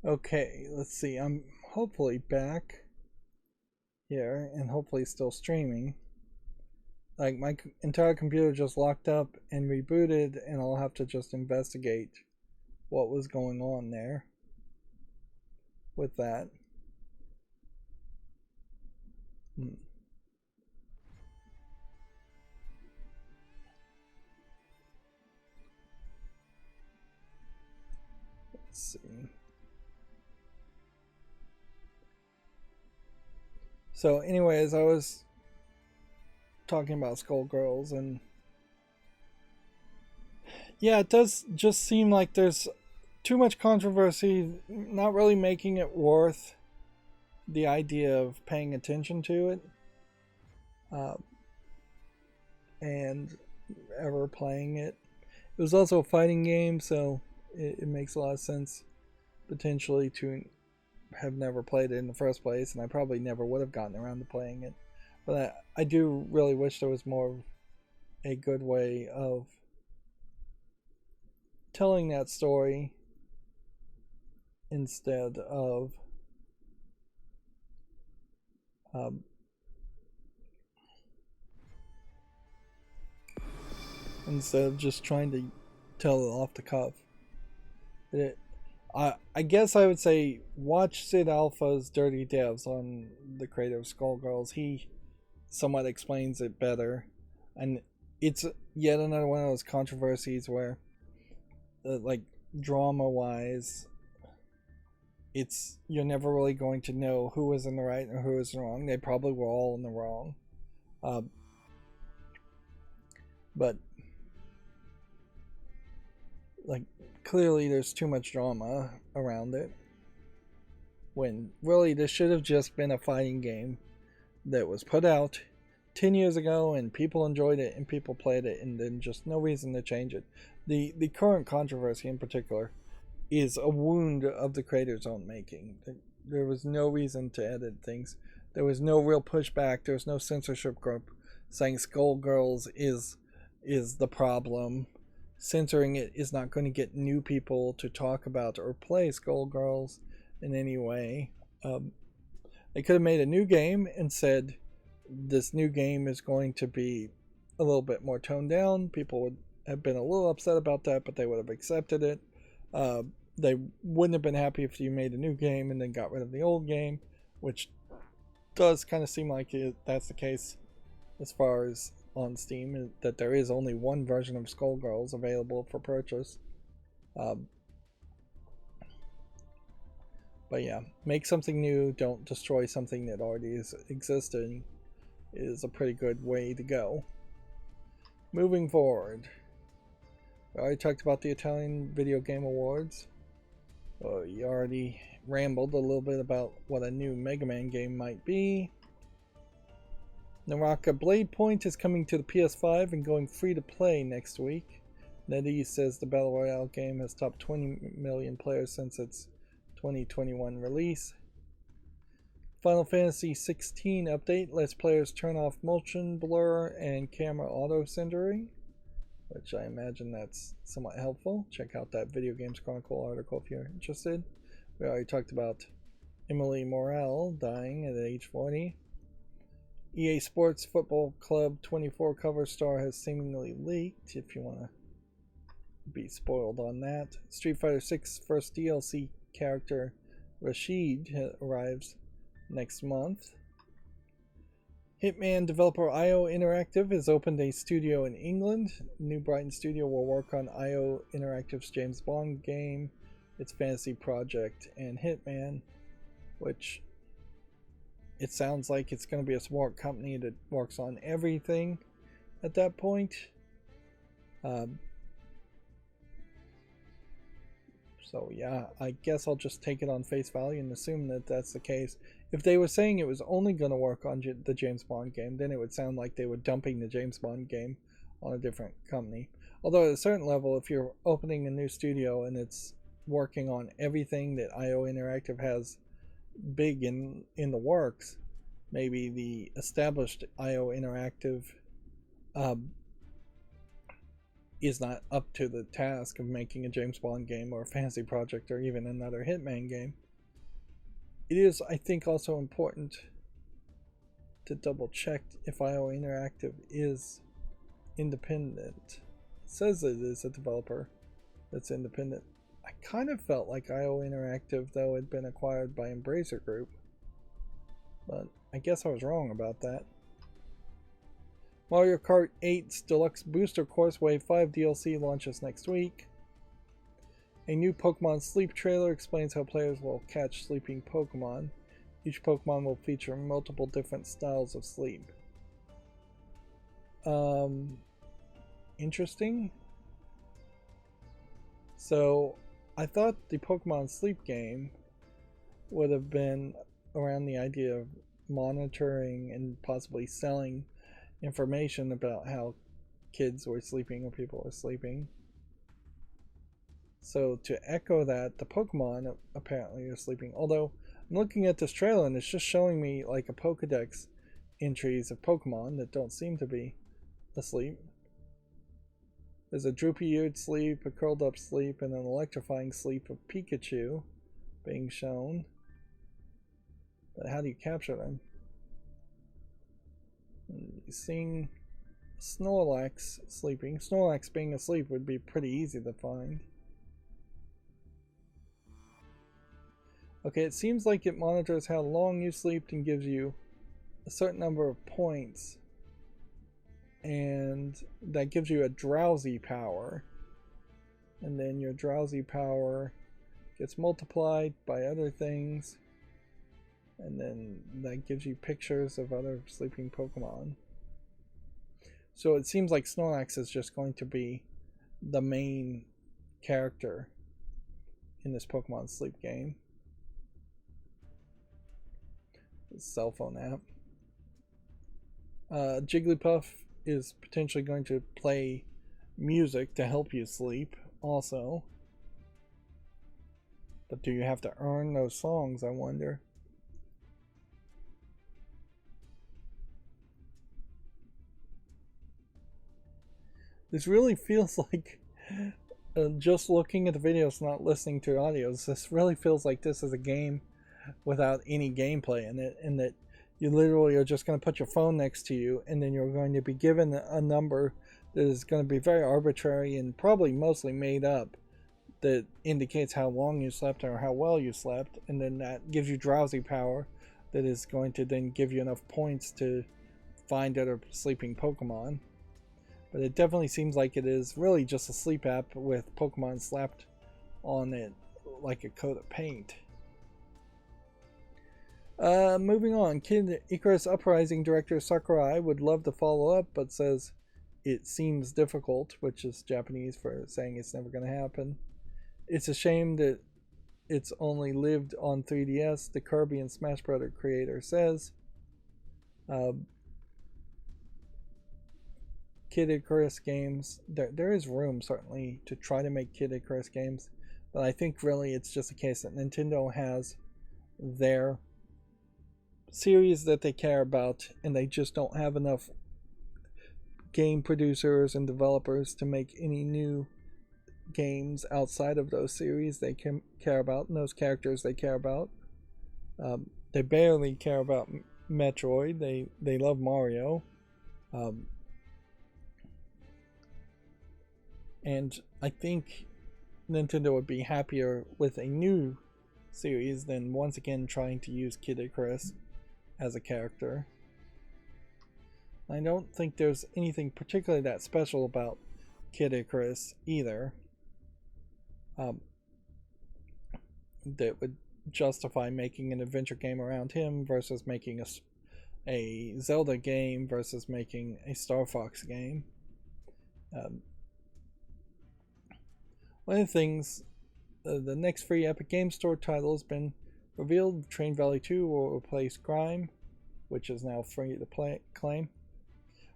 Okay, let's see. I'm hopefully back here and hopefully still streaming. Like my entire computer just locked up and rebooted, and I'll have to just investigate what was going on there with that. Hmm. Let's see. So, anyways, I was talking about Skullgirls, and yeah, it does just seem like there's too much controversy, not really making it worth the idea of paying attention to it, uh, and ever playing it. It was also a fighting game, so it makes a lot of sense potentially to have never played it in the first place, and I probably never would have gotten around to playing it. But I do really wish there was more of a good way of telling that story instead of um, just trying to tell it off the cuff. It, I guess I would say watch Sid Alpha's Dirty Devs on the creator of Skullgirls. He somewhat explains it better, and it's yet another one of those controversies where, like drama wise, it's you're never really going to know who was in the right or who was wrong. They probably were all in the wrong, uh, but like clearly there's too much drama around it. When really this should have just been a fighting game that was put out 10 years ago and people enjoyed it and people played it, and then just no reason to change it. The current controversy in particular is a wound of the creator's own making. There was no reason to edit things. There was no real pushback. There was no censorship group saying Skullgirls is the problem. Censoring it is not going to get new people to talk about or play Skullgirls in any way. They could have made a new game and said this new game is going to be a little bit more toned down. People would have been a little upset about that, but they would have accepted it. Uh, they wouldn't have been happy if you made a new game and then got rid of the old game, which does kind of seem like that's the case as far as on Steam, that there is only one version of Skullgirls available for purchase. Um, but yeah, make something new, don't destroy something that already is existing, is a pretty good way to go. Moving forward, we already talked about the Italian Video Game Awards. You already rambled a little bit about what a new Mega Man game might be. Naraka Blade Point is coming to the PS5 and going free to play next week. NetEase says the Battle Royale game has topped 20 million players since its 2021 release. Final Fantasy XVI update lets players turn off motion blur and camera auto centering, which I imagine that's somewhat helpful. Check out that Video Games Chronicle article if you're interested. We already talked about Emily Morel dying at age 40. EA Sports Football Club 24 cover star has seemingly leaked, if you want to be spoiled on that. Street Fighter 6 first DLC character Rashid arrives next month. Hitman developer IO Interactive has opened a studio in England. New Brighton Studio will work on IO Interactive's James Bond game, its fantasy project, and Hitman, which it sounds like it's going to be a smart company that works on everything at that point. So yeah, I guess I'll just take it on face value and assume that that's the case. If they were saying it was only going to work on the James Bond game, then it would sound like they were dumping the James Bond game on a different company. Although at a certain level, if you're opening a new studio and it's working on everything that IO Interactive has big in the works, maybe the established IO Interactive is not up to the task of making a James Bond game or a fantasy project or even another Hitman game. It is, I think, also important to double check if IO Interactive is independent. It says it is a developer that's independent. I kind of felt like IO Interactive, though, had been acquired by Embracer Group, but I guess I was wrong about that. Mario Kart 8's Deluxe Booster Course Wave 5 DLC launches next week. A new Pokemon Sleep trailer explains how players will catch sleeping Pokemon. Each Pokemon will feature multiple different styles of sleep. Interesting. So, I thought the Pokemon Sleep game would have been around the idea of monitoring and possibly selling information about how kids were sleeping or people were sleeping. So to echo that, the Pokemon apparently are sleeping. Although I'm looking at this trailer and it's just showing me like a Pokedex entries of Pokemon that don't seem to be asleep. There's a droopy-eared sleep, a curled-up sleep, and an electrifying sleep of Pikachu being shown. But how do you capture them? Seeing Snorlax sleeping. Snorlax being asleep would be pretty easy to find. Okay, it seems like it monitors how long you slept and gives you a certain number of points. And that gives you a drowsy power. And then your drowsy power gets multiplied by other things. And then that gives you pictures of other sleeping Pokemon. So it seems like Snorlax is just going to be the main character in this Pokemon Sleep game. Cell phone app. Jigglypuff is potentially going to play music to help you sleep also. But do you have to earn those songs, I wonder? This really feels like, just looking at the videos, not listening to audios, this really feels like this is a game without any gameplay in it, and that you literally are just going to put your phone next to you, and then you're going to be given a number that is going to be very arbitrary and probably mostly made up, that indicates how long you slept or how well you slept, and then that gives you drowsy power that is going to then give you enough points to find other sleeping Pokemon. But it definitely seems like it is really just a sleep app with Pokemon slapped on it like a coat of paint. Moving on, Kid Icarus Uprising director Sakurai would love to follow up, but says it seems difficult, which is Japanese for saying it's never going to happen. It's a shame that it's only lived on 3DS, the Kirby and Smash Bros. Creator says. Kid Icarus games, there is room certainly to try to make Kid Icarus games, but I think really it's just a case that Nintendo has their series that they care about, and they just don't have enough game producers and developers to make any new games outside of those series they can care about and those characters they care about. They barely care about Metroid. They love Mario. And I think Nintendo would be happier with a new series than once again trying to use Kid Icarus as a character. I don't think there's anything particularly that special about Kid Icarus either that would justify making an adventure game around him versus making a Zelda game versus making a Star Fox game. One of the things, the next free Epic Games Store title has been revealed. Train Valley 2 will replace Grime, which is now free to claim.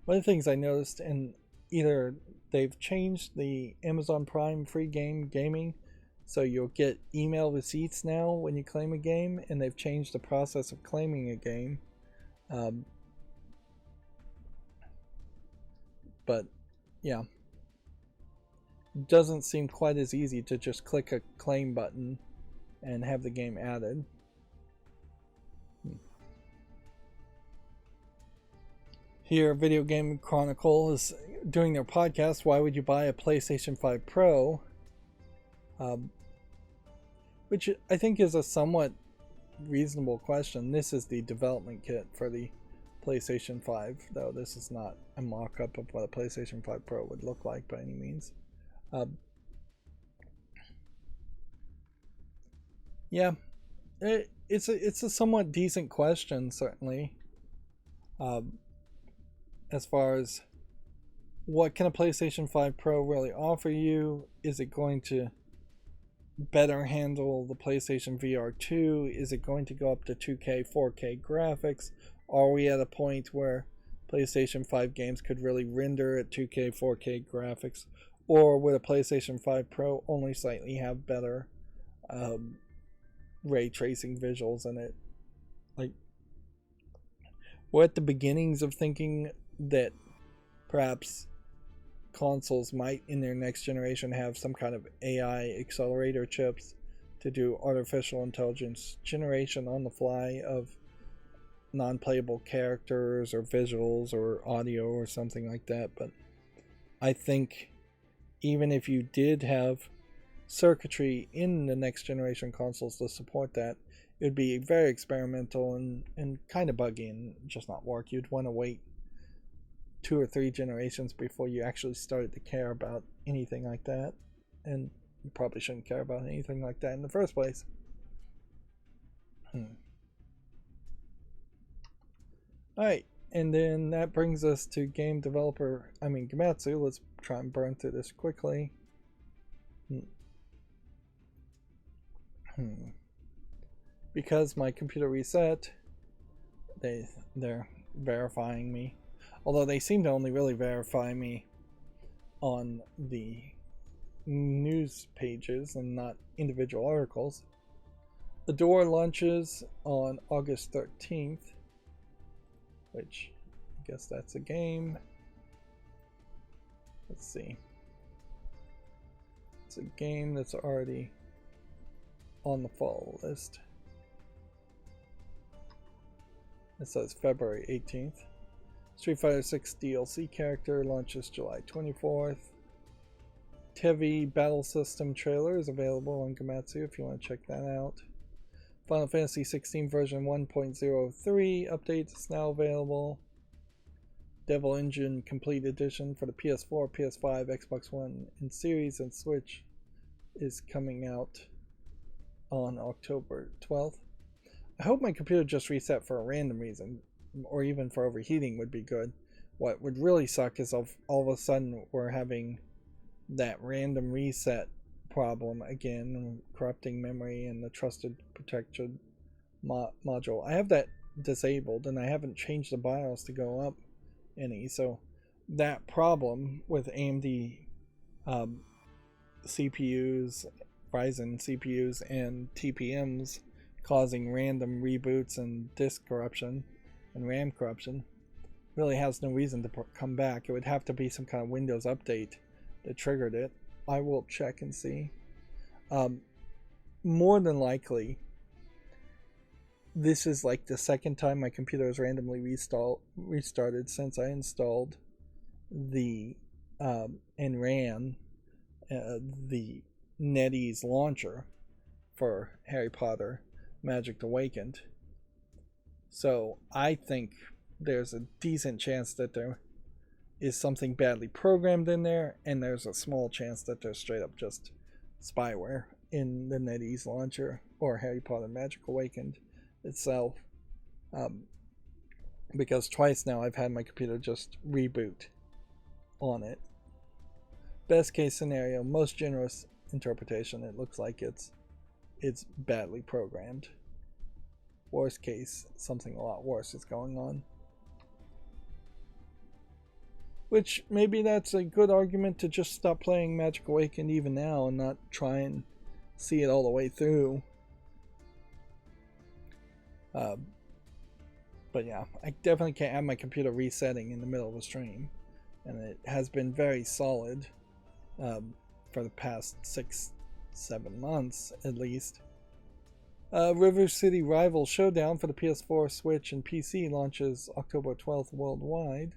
One of the things I noticed, and either they've changed the Amazon Prime free gaming, so you'll get email receipts now when you claim a game, and they've changed the process of claiming a game. But yeah, doesn't seem quite as easy to just click a claim button and have the game added. Here, Video Game Chronicle is doing their podcast, Why Would You Buy a PlayStation 5 Pro? Which I think is a somewhat reasonable question. This is the development kit for the PlayStation 5, though this is not a mock-up of what a PlayStation 5 Pro would look like by any means. Yeah, it's a somewhat decent question, certainly. As far as what can a PlayStation 5 Pro really offer you? Is it going to better handle the PlayStation VR 2? Is it going to go up to 2K, 4K graphics? Are we at a point where PlayStation 5 games could really render at 2K, 4K graphics? Or would a PlayStation 5 Pro only slightly have better ray tracing visuals in it? Like, we're at the beginnings of thinking that perhaps consoles might in their next generation have some kind of AI accelerator chips to do artificial intelligence generation on the fly of non-playable characters or visuals or audio or something like that. But I think even if you did have circuitry in the next generation consoles to support that, it would be very experimental and kind of buggy and just not work. You'd want to wait 2 or 3 generations before you actually started to care about anything like that, and you probably shouldn't care about anything like that in the first place. Alright, and then that brings us to game developer, Gamatsu. Let's try and burn through this quickly. Because my computer reset, they're verifying me. Although they seem to only really verify me on the news pages and not individual articles. The Duel launches on August 13th, which I guess that's a game. Let's see. It's a game that's already on the fall list. It says February 18th. Street Fighter 6 DLC character launches July 24th. Tevi Battle System trailer is available on Gamatsu if you want to check that out. Final Fantasy 16 version 1.03 update is now available. Devil Engine Complete Edition for the PS4, PS5, Xbox One, and Series and Switch is coming out on October 12th. I hope my computer just reset for a random reason, or even for overheating would be good. What would really suck is if all of a sudden we're having that random reset problem again, corrupting memory and the trusted protection module. I have that disabled and I haven't changed the BIOS to go up any, so that problem with AMD CPUs, Ryzen CPUs, and TPMs causing random reboots and disk corruption and RAM corruption really has no reason to come back. It would have to be some kind of Windows update that triggered it. I will check and see. More than likely, this is like the second time my computer has randomly restarted since I installed the and ran the NetEase launcher for Harry Potter Magic Awakened. So I think there's a decent chance that there is something badly programmed in there, and there's a small chance that there's straight up just spyware in the NetEase launcher or Harry Potter Magic Awakened itself. Because twice now I've had my computer just reboot on it. Best case scenario, most generous interpretation, it looks like it's badly programmed. Worst case, something a lot worse is going on. Which, maybe that's a good argument to just stop playing Magic Awakened even now and not try and see it all the way through. But yeah, I definitely can't have my computer resetting in the middle of a stream. And it has been very solid for the past 6-7 months at least. River City Rival Showdown for the PS4, Switch, and PC launches October 12th worldwide,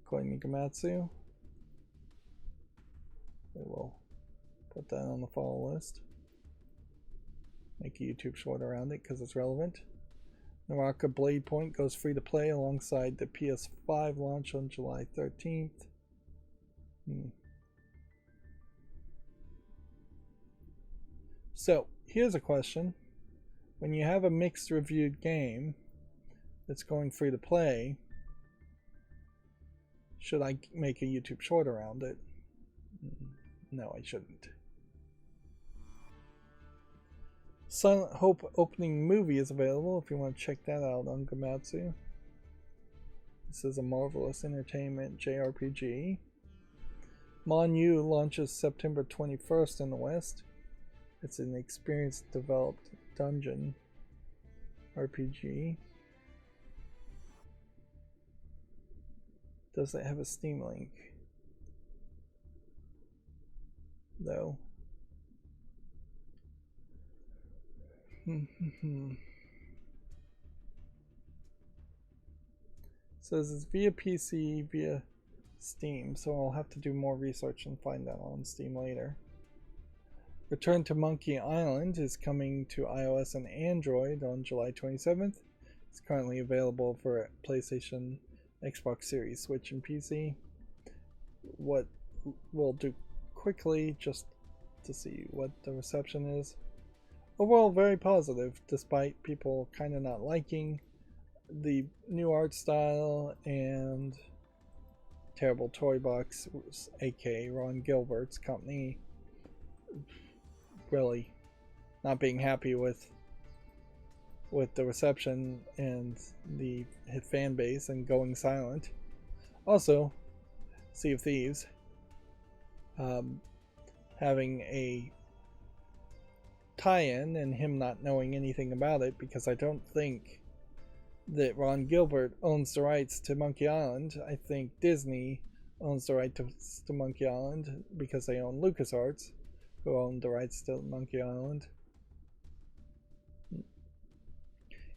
according to Gamatsu. We will put that on the follow list. Make a YouTube short around it because it's relevant. Naraka Blade Point goes free to play alongside the PS5 launch on July 13th. So, here's a question. When you have a mixed reviewed game that's going free to play, should I make a YouTube short around it? No, I shouldn't. Silent Hope opening movie is available if you want to check that out on Gamatsu. This is a Marvelous Entertainment JRPG. Mon Yu launches September 21st in the West. It's an experience developed dungeon RPG. Does it have a Steam link? Though. Says it's via PC, via Steam, so I'll have to do more research and find that on Steam later. Return to Monkey Island is coming to iOS and Android on July 27th. It's currently available for PlayStation, Xbox Series, Switch, and PC. What we'll do quickly, just to see what the reception is. Overall, very positive, despite people kind of not liking the new art style and Terrible Toy Box, aka Ron Gilbert's company, really not being happy with the reception and the hit fan base and going silent. Also, Sea of Thieves having a tie-in and him not knowing anything about it, because I don't think that Ron Gilbert owns the rights to Monkey Island. I think Disney owns the right to Monkey Island because they own LucasArts, who own the rights to Monkey Island.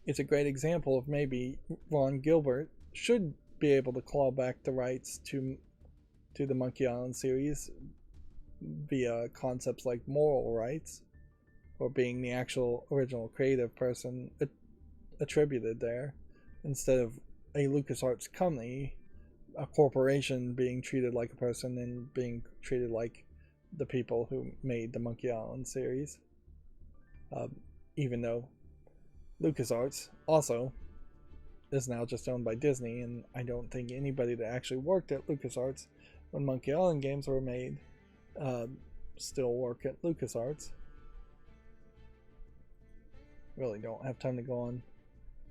It's a great example of maybe Ron Gilbert should be able to claw back the rights to the Monkey Island series via concepts like moral rights, or being the actual original creative person attributed there, instead of a LucasArts company, a corporation, being treated like a person and being treated like the people who made the Monkey Island series. Even though LucasArts also is now just owned by Disney, and I don't think anybody that actually worked at LucasArts when Monkey Island games were made still work at LucasArts. Really don't have time to go on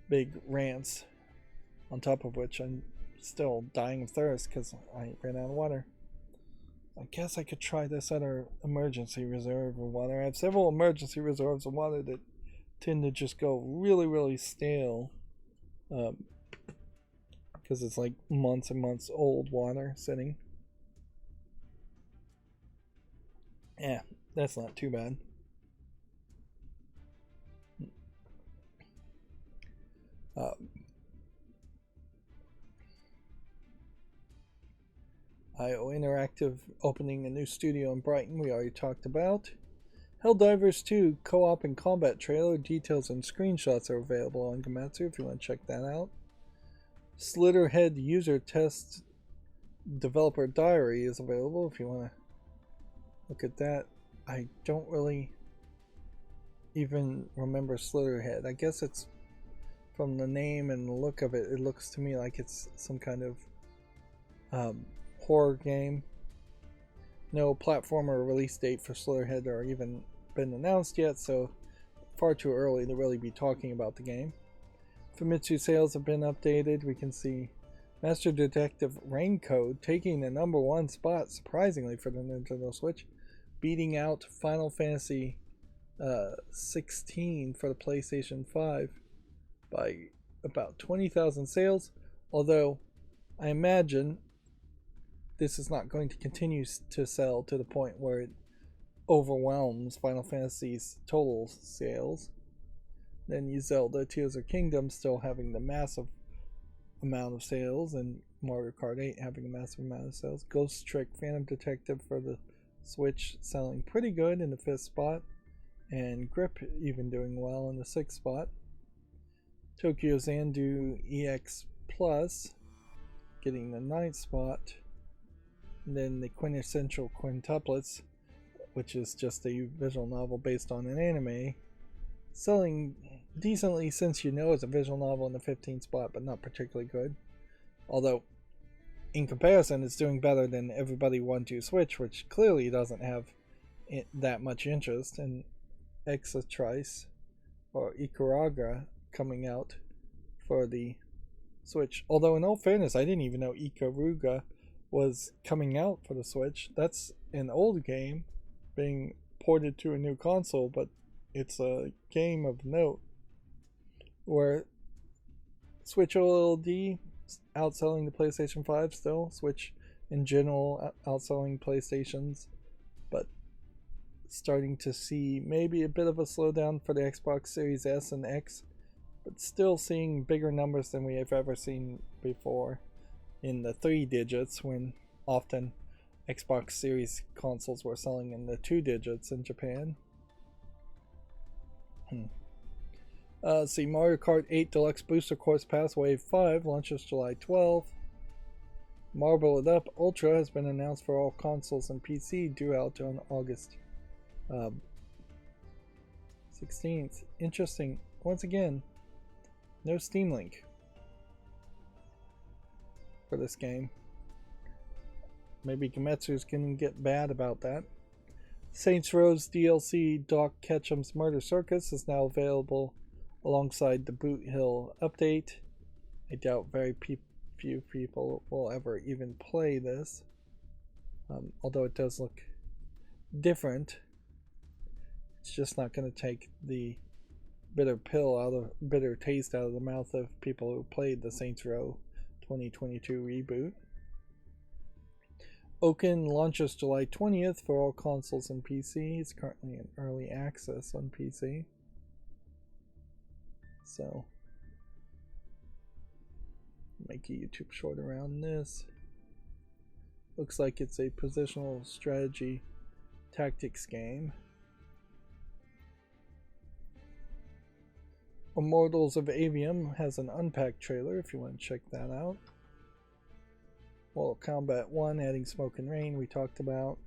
big rants, on top of which I'm still dying of thirst because I ran out of water. I guess I could try this other emergency reserve of water. I have several emergency reserves of water that tend to just go really, really stale, because it's like months and months old water sitting. Yeah, that's not too bad. IO Interactive opening a new studio in Brighton, we already talked about. Helldivers 2 co-op and combat trailer details and screenshots are available on Gamatsu if you want to check that out. Slitterhead user test developer diary is available if you want to look at that. I don't really even remember Slitterhead. I guess it's from the name and the look of it, it looks to me like it's some kind of horror game. No platformer release date for Slitterhead or even been announced yet, so far too early to really be talking about the game. Famitsu sales have been updated. We can see Master Detective Raincode taking the #1 spot, surprisingly, for the Nintendo Switch, beating out Final Fantasy 16 for the PlayStation 5 by about 20,000 sales, although I imagine this is not going to continue to sell to the point where it overwhelms Final Fantasy's total sales. Then you Zelda Tears of Kingdom still having the massive amount of sales, and Mario Kart 8 having a massive amount of sales. Ghost Trick Phantom Detective for the Switch selling pretty good in the 5th spot, and Grip even doing well in the 6th spot. Tokyo Xanadu EX Plus getting the 9th spot. And then the Quintessential Quintuplets, which is just a visual novel based on an anime, selling decently since you know it's a visual novel in the 15th spot, but not particularly good. Although, in comparison, it's doing better than Everybody 1-2 Switch, which clearly doesn't have that much interest, and Exatrice or Ikaruga coming out for the Switch. Although, in all fairness, I didn't even know Ikaruga was coming out for the Switch. That's an old game being ported to a new console, but it's a game of note where Switch OLED outselling the PlayStation 5 still, Switch in general outselling PlayStations, but starting to see maybe a bit of a slowdown for the Xbox Series S and X, but still seeing bigger numbers than we have ever seen before in the 3 digits, when often Xbox Series consoles were selling in the 2 digits in Japan. See, Mario Kart 8 Deluxe Booster Course Pass Wave 5 launches July 12th. Marble It Up Ultra has been announced for all consoles and PC, due out on August 16th. Interesting. Once again, no Steam Link for this game. Maybe Gametsu's gonna get bad about that. Saints Row's DLC Doc Ketchum's Murder Circus is now available alongside the Boot Hill update. I doubt very few people will ever even play this, although it does look different. It's just not going to take the bitter taste out of the mouth of people who played the Saints Row 2022 reboot. Oaken launches July 20th for all consoles and PC. It's currently in early access on PC. So, make a YouTube short around this. Looks like it's a positional strategy tactics game. Immortals of Avium has an unpacked trailer if you want to check that out. Mortal Kombat 1 adding Smoke and Rain we talked about.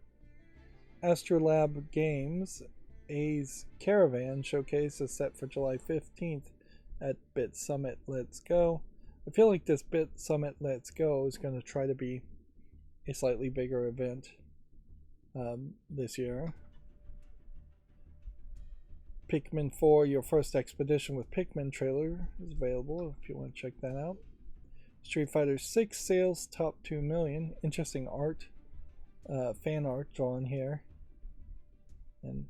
Astrolab Games A's Caravan showcase is set for July 15th at Bit Summit Let's Go. I feel like this Bit Summit Let's Go is going to try to be a slightly bigger event this year. Pikmin 4 Your First Expedition with Pikmin trailer is available if you want to check that out. Street Fighter 6 sales top 2 million. Interesting art, fan art drawn here. And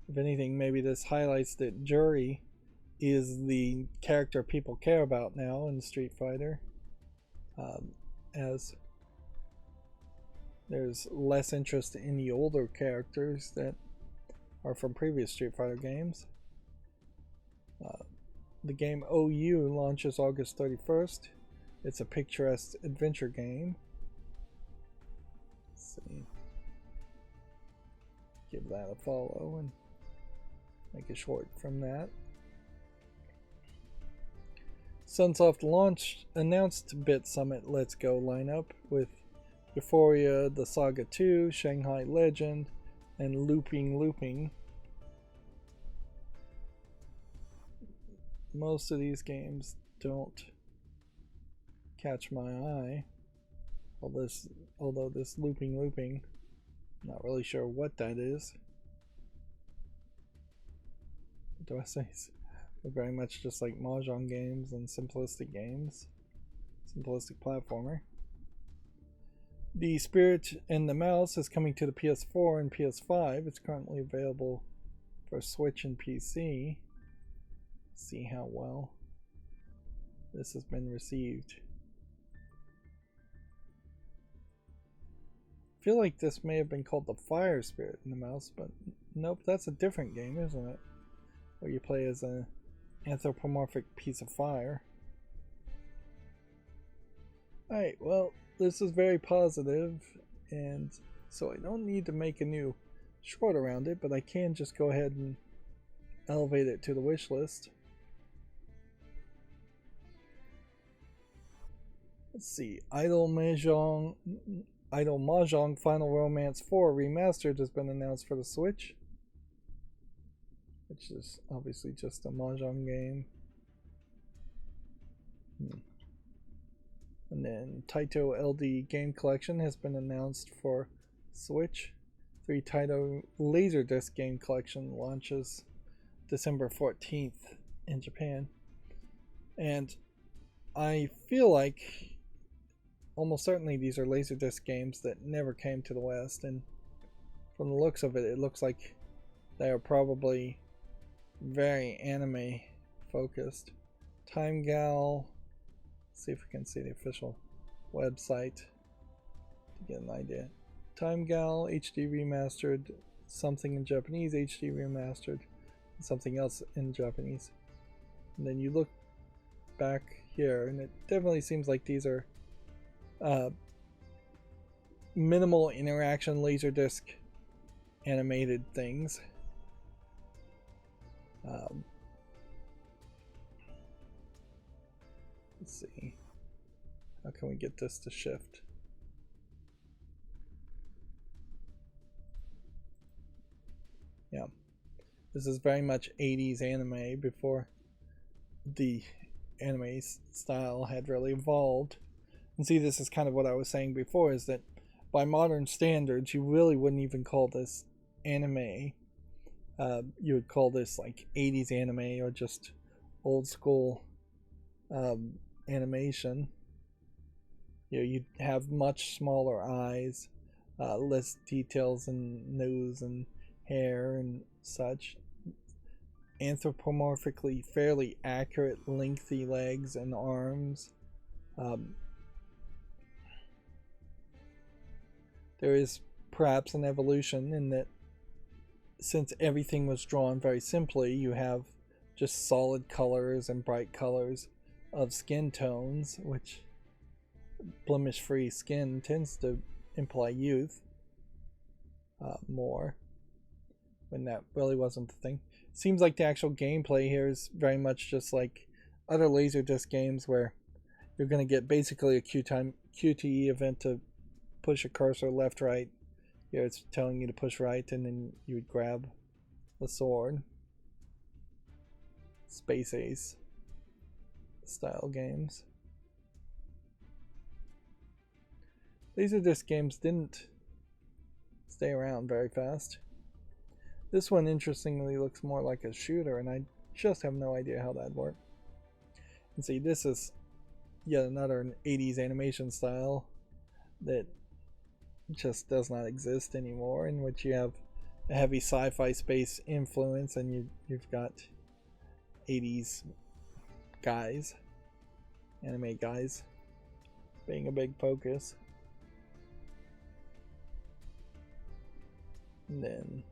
if anything, maybe this highlights that Jury is the character people care about now in Street Fighter, as there's less interest in the older characters that are from previous Street Fighter games. The game OU launches August 31st. It's a picturesque adventure game. Let's see. Give that a follow and make a short from that. Sunsoft announced Bit Summit Let's Go lineup with Euphoria, The Saga 2, Shanghai Legend, and Looping. Most of these games don't catch my eye. Although this Looping, not really sure what that is. What do I say? They're very much just like Mahjong games and simplistic games. Simplistic platformer. The Spirit and the Mouse is coming to the PS4 and PS5. It's currently available for Switch and PC. See how well this has been received. feel like this may have been called the Fire Spirit in the Mouse, but nope, that's a different game, isn't it? Where you play as an anthropomorphic piece of fire. Alright, well, this is very positive, and so I don't need to make a new short around it, but I can just go ahead and elevate it to the wish list. Let's see, Idle Mahjong Final Romance 4 Remastered has been announced for the Switch, which is obviously just a Mahjong game. And then Taito LD Game Collection has been announced for Switch. 3 Taito Laserdisc Game Collection launches December 14th in Japan. And I feel like almost certainly these are Laserdisc games that never came to the West, and from the looks of it, it looks like they are probably very anime focused. Time Gal, see if we can see the official website to get an idea. Time Gal HD Remastered, something in Japanese HD Remastered, and something else in Japanese. And then you look back here, and it definitely seems like these are minimal interaction Laserdisc animated things. Let's see. How can we get this to shift? Yeah. This is very much 80s anime before the anime style had really evolved. And see, this is kind of what I was saying before, is that by modern standards, you really wouldn't even call this anime. You would call this like 80s anime or just old school animation. You know, you'd have much smaller eyes, less details in nose and hair and such. Anthropomorphically fairly accurate lengthy legs and arms. There is perhaps an evolution in that since everything was drawn very simply, you have just solid colors and bright colors of skin tones, which blemish-free skin tends to imply youth more, when that really wasn't the thing. Seems like the actual gameplay here is very much just like other Laserdisc games where you're going to get basically a QTE event to push a cursor left, right. Here it's telling you to push right, and then you would grab the sword. Space Ace style games. Laserdisc games didn't stay around very fast. This one interestingly looks more like a shooter, and I just have no idea how that'd work. And see, this is yet another 80s animation style that just does not exist anymore, in which you have a heavy sci-fi space influence, and you've got 80s guys, anime guys, being a big focus. And then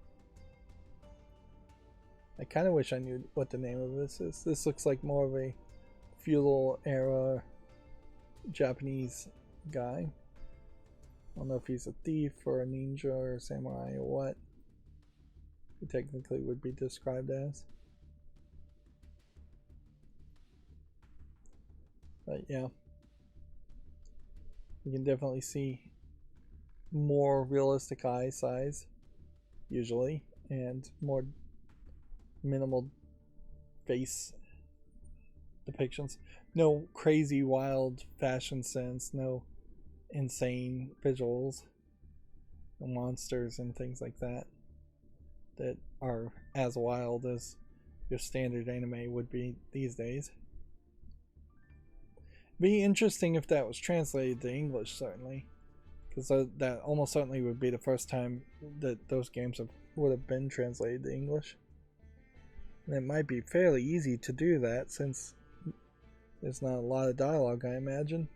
I kind of wish I knew what the name of this is. This looks like more of a feudal era Japanese guy. I don't know if he's a thief or a ninja or a samurai or what he technically would be described as. But yeah, you can definitely see more realistic eye size usually, and more minimal face depictions. No crazy wild fashion sense, no insane visuals, no monsters and things like that that are as wild as your standard anime would be these days. Be interesting if that was translated to English, certainly, because that almost certainly would be the first time that those games would have been translated to English. And it might be fairly easy to do that, since there's not a lot of dialogue, I imagine.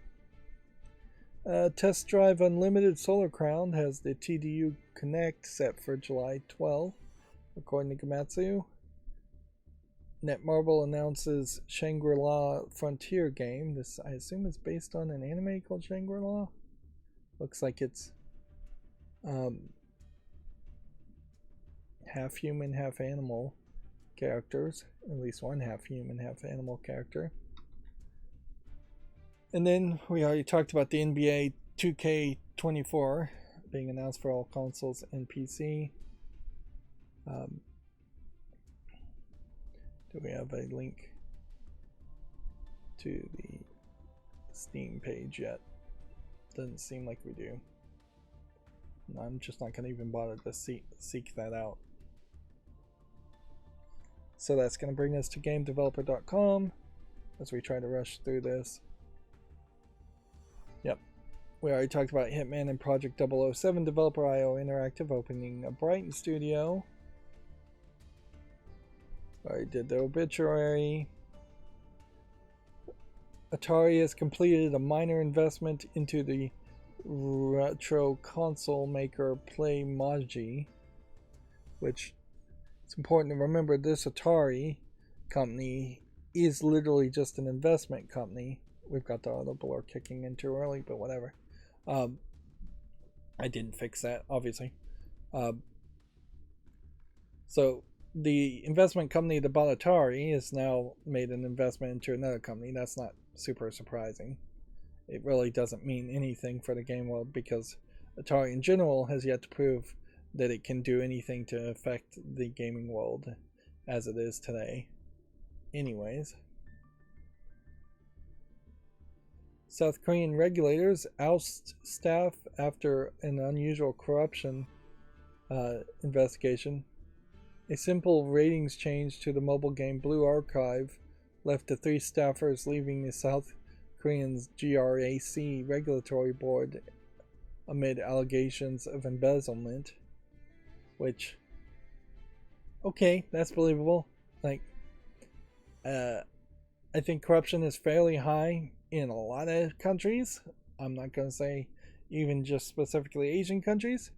Test Drive Unlimited Solar Crown has the TDU Connect set for July 12th, according to Gamatsu. Netmarble announces Shangri-La Frontier game. This, I assume, is based on an anime called Shangri-La. Looks like it's half human, half animal characters. At least one half human, half animal character. And then we already talked about the NBA 2K24 being announced for all consoles and PC. Do we have a link to the Steam page yet? Doesn't seem like we do. I'm just not going to even bother to seek that out. So that's going to bring us to GameDeveloper.com as we try to rush through this. Yep. We already talked about Hitman and Project 007 developer IO Interactive opening a Brighton studio. Already did the obituary. Atari has completed a minor investment into the retro console maker Playmoji, which it's important to remember this Atari company is literally just an investment company. We've got the auto blur kicking in too early, but whatever. I didn't fix that, obviously. So the investment company that bought Atari has now made an investment into another company. That's not super surprising. It really doesn't mean anything for the game world because Atari in general has yet to prove that it can do anything to affect the gaming world as it is today. Anyways. South Korean regulators oust staff after an unusual corruption investigation. A simple ratings change to the mobile game Blue Archive left the 3 staffers leaving the South Korean's GRAC regulatory board amid allegations of embezzlement. Which, okay, that's believable. Like, I think corruption is fairly high in a lot of countries. I'm not going to say even just specifically Asian countries.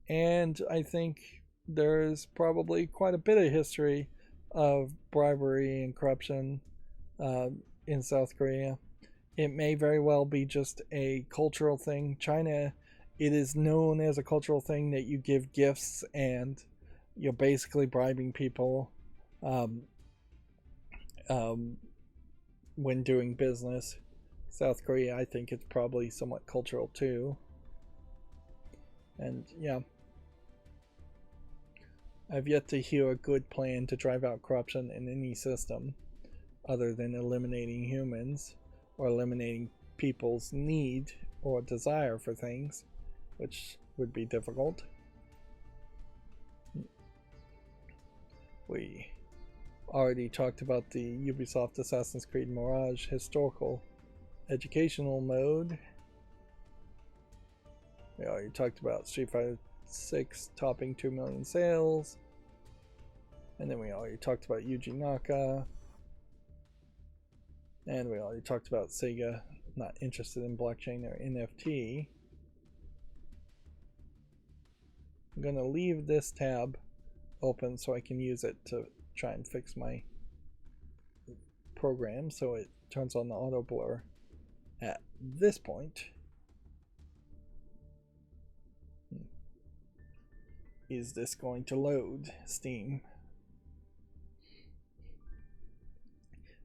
And I think there's probably quite a bit of history of bribery and corruption in South Korea. It may very well be just a cultural thing. China, it is known as a cultural thing that you give gifts and you're basically bribing people when doing business. South Korea, I think it's probably somewhat cultural too. And yeah, I've yet to hear a good plan to drive out corruption in any system other than eliminating humans or eliminating people's need or desire for things, which would be difficult. We already talked about the Ubisoft Assassin's Creed Mirage historical educational mode. We already talked about Street Fighter 6 topping 2 million sales. And then we already talked about Yuji Naka. And we already talked about Sega not interested in blockchain or NFT. I'm going to leave this tab open so I can use it to try and fix my program so it turns on the auto blur at this point. Is this going to load Steam?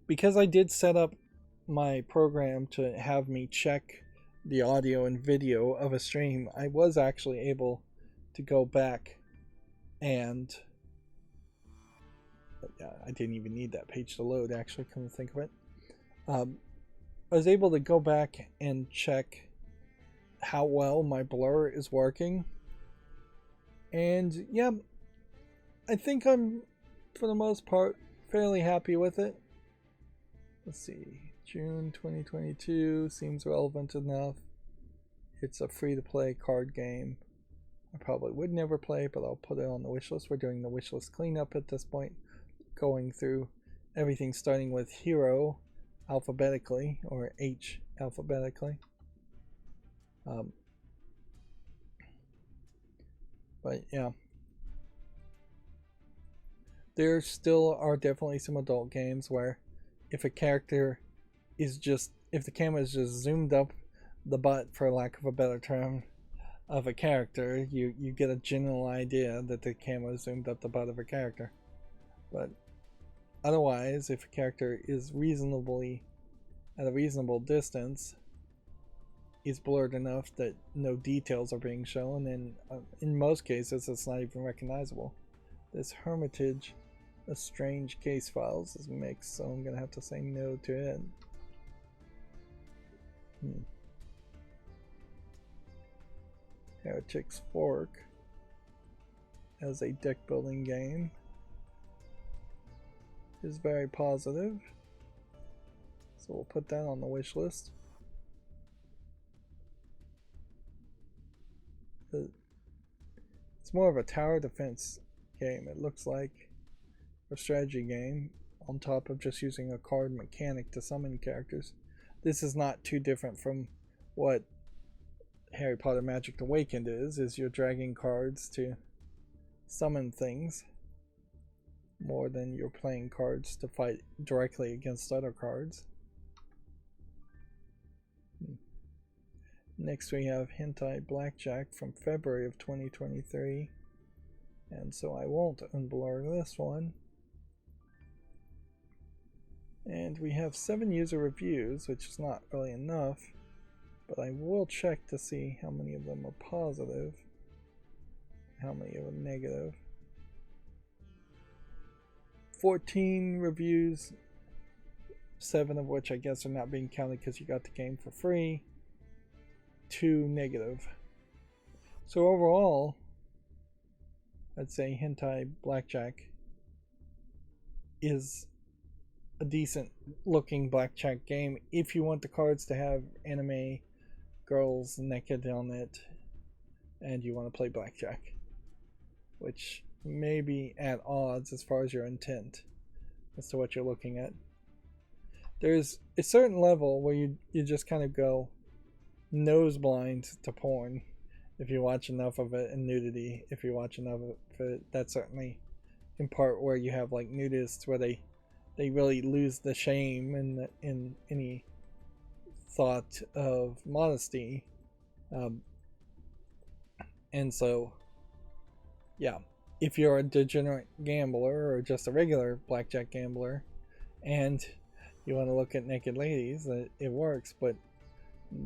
Because I did set up my program to have me check the audio and video of a stream, I was actually able to go back and I didn't even need that page to load, actually, come to think of it. I was able to go back and check how well my blur is working. And yeah, I think I'm, for the most part, fairly happy with it. Let's see, June 2022 seems relevant enough. It's a free-to-play card game. I probably would never play, but I'll put it on the wishlist. We're doing the wishlist cleanup at this point, going through everything starting with Hero alphabetically, or H alphabetically. Um, but yeah, there still are definitely some adult games where if a character is just, if the camera is just zoomed up the butt, for lack of a better term, of a character, you get a general idea that the camera zoomed up the butt of a character. But otherwise, if a character is reasonably at a reasonable distance, is blurred enough that no details are being shown, and in most cases it's not even recognizable. This Hermitage, a strange case files, is mixed, so I'm gonna have to say no to it. Heretic's Fork as a deck building game is very positive, so we'll put that on the wish list. It's more of a tower defense game, it looks like, a strategy game on top of just using a card mechanic to summon characters. This is not too different from what Harry Potter Magic Awakened is you're dragging cards to summon things more than you're playing cards to fight directly against other cards. Next we have Hentai Blackjack from February of 2023, and so I won't unblur this one. And we have 7 user reviews, which is not really enough, but I will check to see how many of them are positive, how many are negative. 14 reviews, 7 of which I guess are not being counted because you got the game for free. 2 negative. So overall, I'd say Hentai Blackjack is a decent looking blackjack game if you want the cards to have anime girls naked on it and you want to play blackjack, which may be at odds as far as your intent as to what you're looking at. There's a certain level where you just kind of go nose blind to porn if you watch enough of it, and nudity if you watch enough of it. That's certainly in part where you have like nudists where they really lose the shame in any thought of modesty, and so yeah, if you're a degenerate gambler or just a regular blackjack gambler and you want to look at naked ladies, it works. But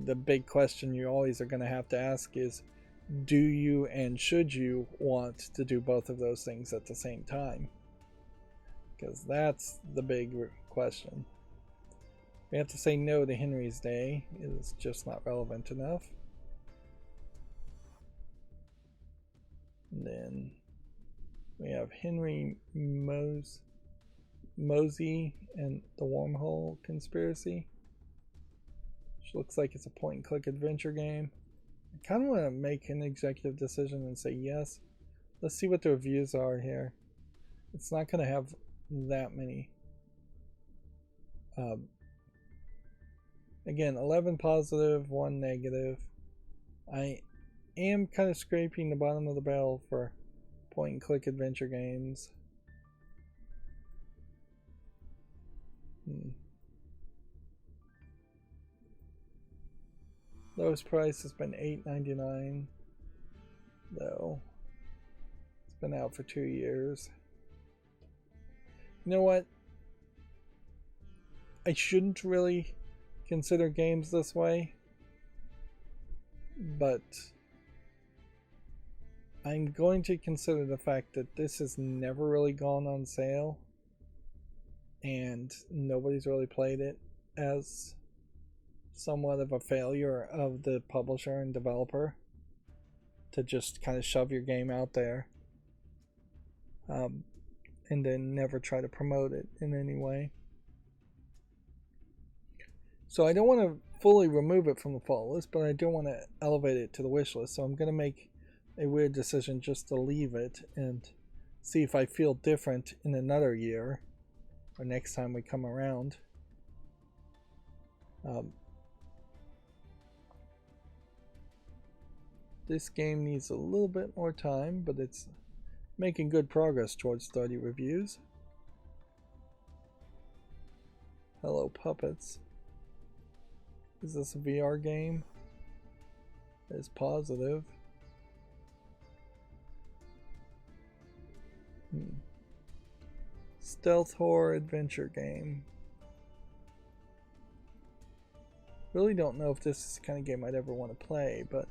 the big question you always are going to have to ask is, do you and should you want to do both of those things at the same time? Because that's the big question. We have to say no to Henry's Day. It's just not relevant enough. And then we have Henry Mosey and the Wormhole Conspiracy, which looks like it's a point and click adventure game. I kind of want to make an executive decision and say yes. Let's see what the reviews are here. It's not going to have that many. Again, 11 positive, 1 negative. I am kind of scraping the bottom of the barrel for point and click adventure games. Lowest price has been $8.99, though. It's been out for 2 years. You know what? I shouldn't really consider games this way, but I'm going to consider the fact that this has never really gone on sale and nobody's really played it as somewhat of a failure of the publisher and developer to just kind of shove your game out there and then never try to promote it in any way. So I don't want to fully remove it from the fall list, but I do want to elevate it to the wish list. So I'm going to make a weird decision just to leave it and see if I feel different in another year or next time we come around. This game needs a little bit more time, but it's making good progress towards 30 reviews. Hello Puppets. Is this a VR game? It's positive. Stealth horror adventure game. Really don't know if this is the kind of game I'd ever want to play, but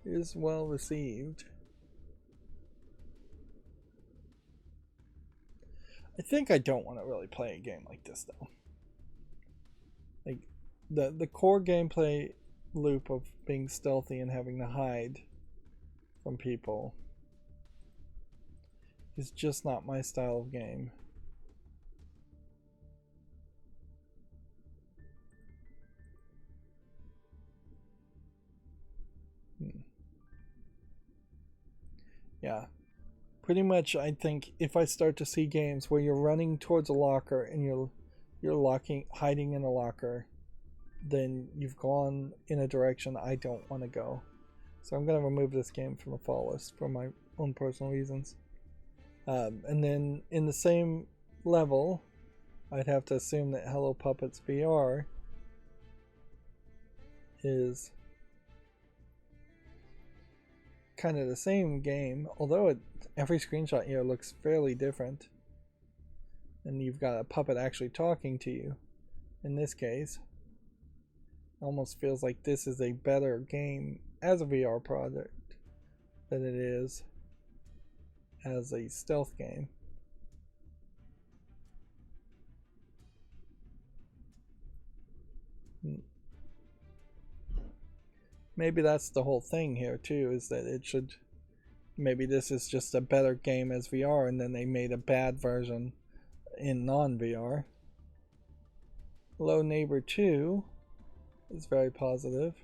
it is well received. I think I don't want to really play a game like this though. Like the core gameplay loop of being stealthy and having to hide from people is just not my style of game. Yeah. Pretty much I think if I start to see games where you're running towards a locker and you're hiding in a locker, then you've gone in a direction I don't want to go. So I'm going to remove this game from the fall list for my own personal reasons. And then in the same level, I'd have to assume that Hello Puppets VR is kind of the same game, although every screenshot here looks fairly different. And you've got a puppet actually talking to you. In this case, it almost feels like this is a better game as a VR product than it is as a stealth game. Maybe that's the whole thing here too, is that it should, maybe this is just a better game as VR and then they made a bad version in non-VR. Hello Neighbor 2 is very positive.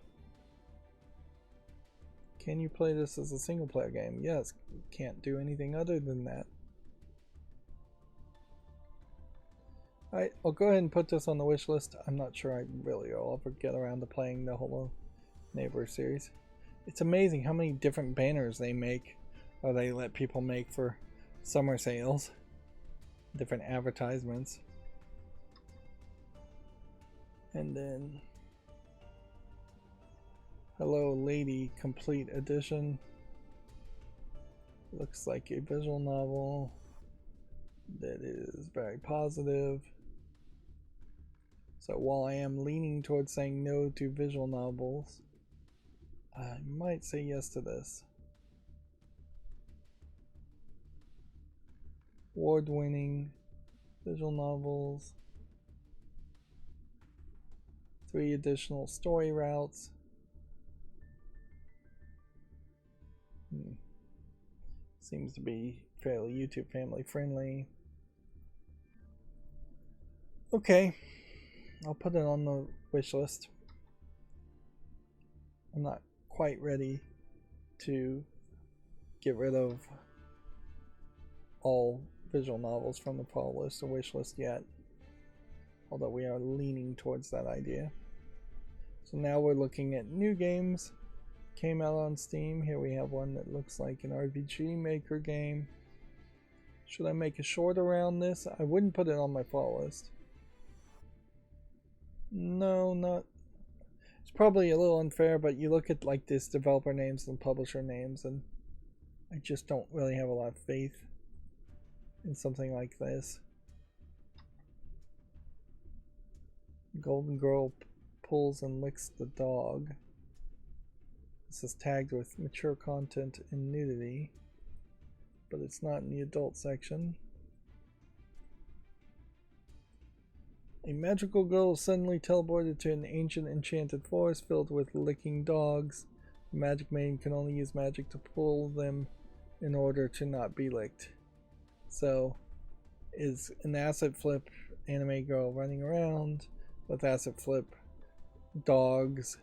Can you play this as a single player game? Yes, can't do anything other than that. Alright, I'll go ahead and put this on the wish list. I'm not sure I really will ever get around to playing the Hello Neighbor series. It's amazing how many different banners they make, or they let people make for summer sales. Different advertisements. And then Hello Lady Complete Edition. Looks like a visual novel that is very positive. So while I am leaning towards saying no to visual novels, I might say yes to this. Award-winning visual novels. 3 additional story routes. Seems to be fairly YouTube family friendly. Okay, I'll put it on the wish list. I'm not quite ready to get rid of all visual novels from the fall list or wish list yet, although we are leaning towards that idea. So now we're looking at new games. Came out on Steam. Here we have one that looks like an RPG Maker game. Should I make a short around this? I wouldn't put it on my fall list. No, not. It's probably a little unfair, but you look at like this developer names and publisher names, and I just don't really have a lot of faith in something like this. Golden Girl pulls and licks the dog. This is tagged with mature content and nudity, but it's not in the adult section. A magical girl is suddenly teleported to an ancient enchanted forest filled with licking dogs. The magic maiden can only use magic to pull them in order to not be licked. So, is an asset flip anime girl running around with asset flip dogs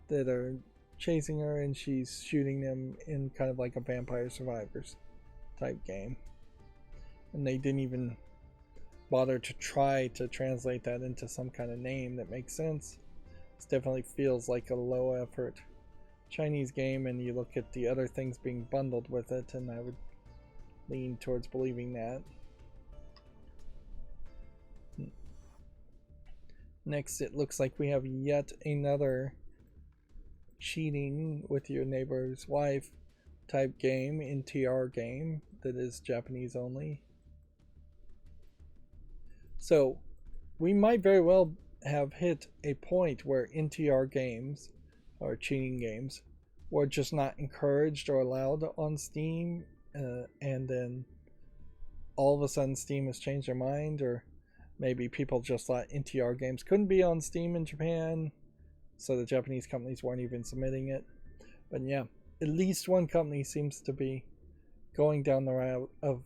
that are chasing her, and she's shooting them in kind of like a Vampire Survivors type game. And they didn't even bother to try to translate that into some kind of name that makes sense. This definitely feels like a low effort Chinese game, and you look at the other things being bundled with it, and I would lean towards believing that. Next, it looks like we have yet another cheating with your neighbor's wife type game, NTR game, that is Japanese only. So we might very well have hit a point where NTR games, or cheating games, were just not encouraged or allowed on Steam, and then all of a sudden Steam has changed their mind, or maybe people just thought NTR games couldn't be on Steam in Japan, so the Japanese companies weren't even submitting it. But yeah, at least one company seems to be going down the route of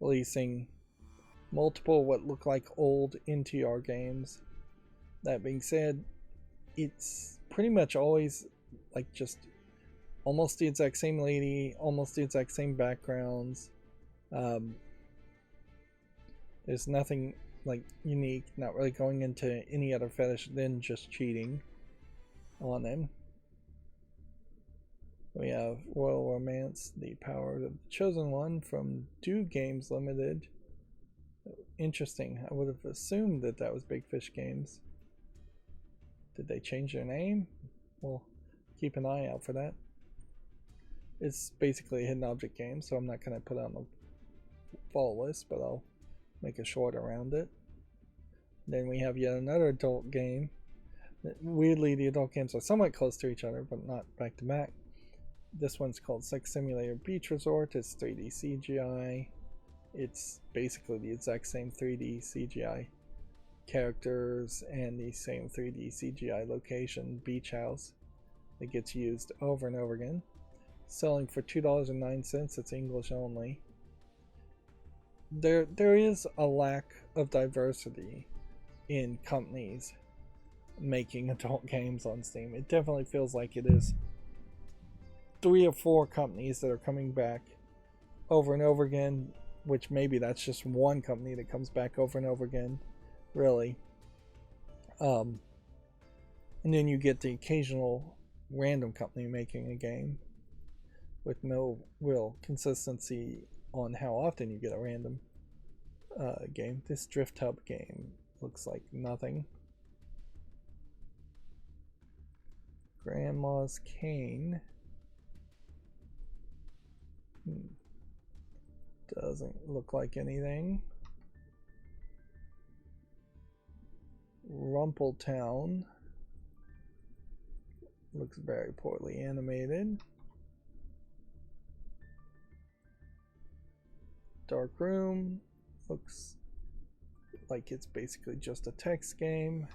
releasing multiple what look like old NTR games. That being said, it's pretty much always like just almost the exact same lady, almost the exact same backgrounds. There's nothing like unique, not really going into any other fetish than just cheating on them. We have Royal Romance, The Power of the Chosen One from Do Games Limited. Interesting. I would have assumed that that was Big Fish Games. Did they change their name? We'll keep an eye out for that. It's basically a hidden object game, so I'm not going to put it on the follow list, but I'll make a short around it. Then we have yet another adult game. Weirdly, the adult games are somewhat close to each other, but not back to back. This one's called Sex Simulator Beach Resort. It's 3D CGI. It's basically the exact same 3D CGI characters and the same 3D CGI location, beach house, that gets used over and over again. Selling for $2.09. It's English only. There is a lack of diversity in companies making adult games on Steam. It definitely feels like it is 3 or 4 companies that are coming back over and over again, which maybe that's just one company that comes back over and over again, really. And then you get the occasional random company making a game with no real consistency on how often you get a random game. This Drift Hub game looks like nothing. Grandma's Cane. Doesn't look like anything. Rumpletown. Looks very poorly animated. Dark Room. Looks like it's basically just a text game.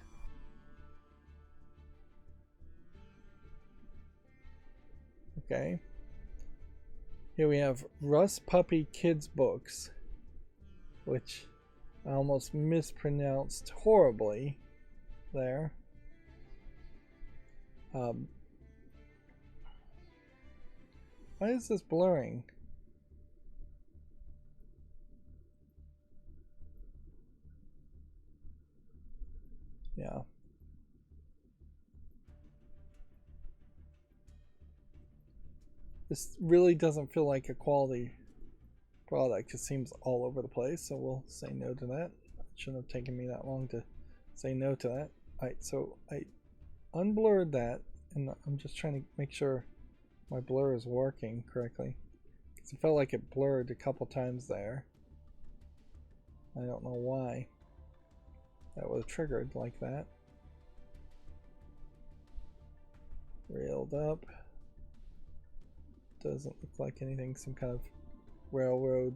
Okay. Here we have Russ Puppy Kids Books, which I almost mispronounced horribly there. Why is this blurring? Yeah. This really doesn't feel like a quality product. It seems all over the place, so we'll say no to that. It shouldn't have taken me that long to say no to that. Alright, so I unblurred that, and I'm just trying to make sure my blur is working correctly. Because it felt like it blurred a couple times there. I don't know why that was triggered like that. Railed up. Doesn't look like anything. Some kind of railroad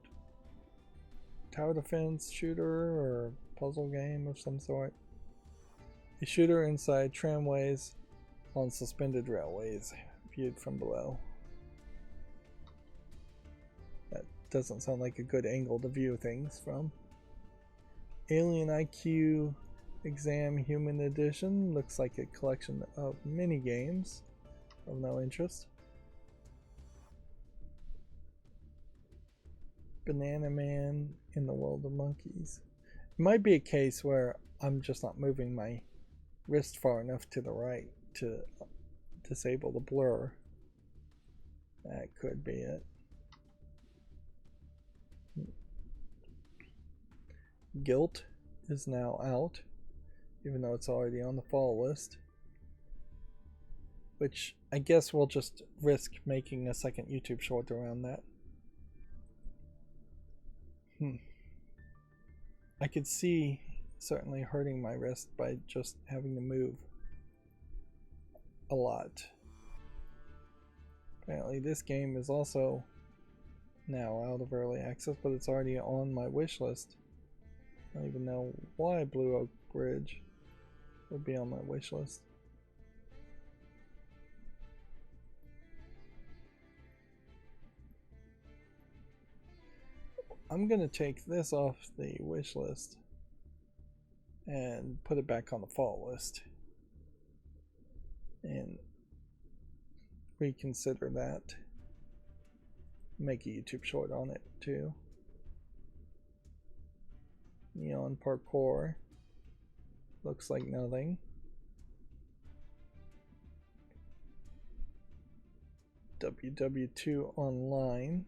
tower defense shooter or puzzle game of some sort. A shooter inside tramways on suspended railways, viewed from below. That doesn't sound like a good angle to view things from. Alien IQ Exam Human Edition looks like a collection of mini games of no interest. Banana Man in the World of Monkeys. It might be a case where I'm just not moving my wrist far enough to the right to disable the blur. That could be it. Guilt is now out, even though it's already on the follow list. Which I guess we'll just risk making a second YouTube short around that. I could see certainly hurting my wrist by just having to move a lot. Apparently this game is also now out of early access, but it's already on my wish list. I don't even know why Blue Oak Bridge would be on my wish list. I'm gonna take this off the wish list and put it back on the fall list and reconsider that. Make a YouTube short on it too. Neon Parkour looks like nothing. WW2 Online,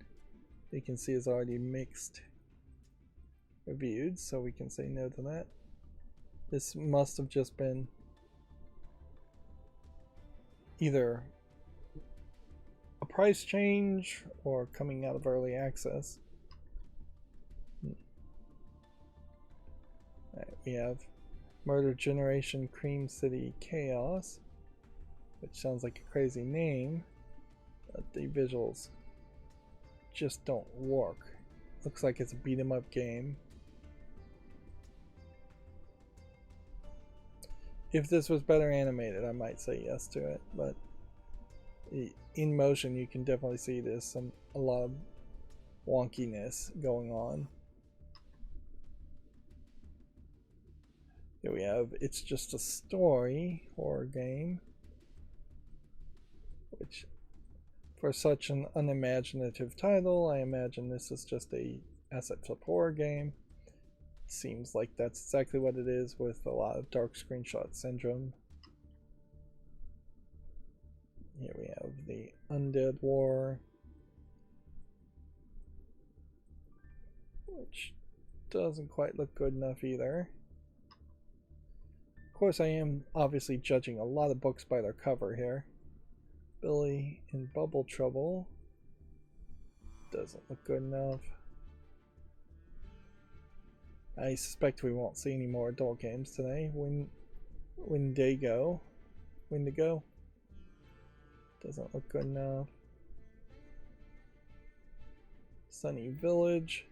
you can see is already mixed reviewed, so we can say no to that. This must have just been either a price change or coming out of early access. We have Murder Generation Cream City Chaos, which sounds like a crazy name, but the visuals just don't work. Looks like it's a beat 'em up game. If this was better animated, I might say yes to it, but in motion you can definitely see there's a lot of wonkiness going on. Here we have It's Just a Story horror game, which for such an unimaginative title, I imagine this is just a asset flip horror game. It seems like that's exactly what it is, with a lot of dark screenshot syndrome. Here we have the Undead War, which doesn't quite look good enough either. Of course, I am obviously judging a lot of books by their cover here. Billy in Bubble Trouble doesn't look good enough. I suspect we won't see any more adult games today. Wendigo doesn't look good enough. Sunny Village